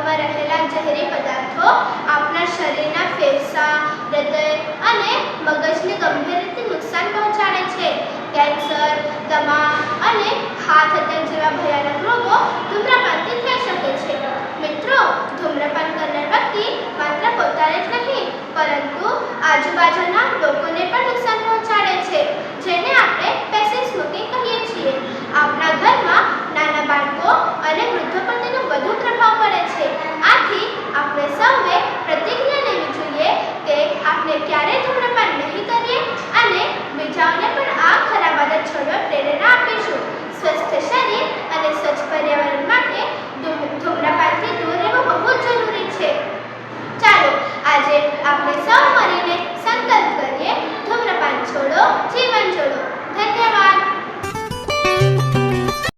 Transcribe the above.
હવામાં રહેલા ઝેરી પદાર્થો આપણા શરીરના ફેફસા, હૃદય અને મગજને ગંભીર રીતે નુકસાન પહોંચાડે છે. કેન્સર, દમા અને હાર્ટ એટેક જેવા ભયાનક રોગો ધૂમ્રપાનથી થઈ શકે છે. મિત્રો, ધૂમ્રપાન કરનાર વ્યક્તિ માત્ર પોતાને જ નહીં પરંતુ આજુબાજુના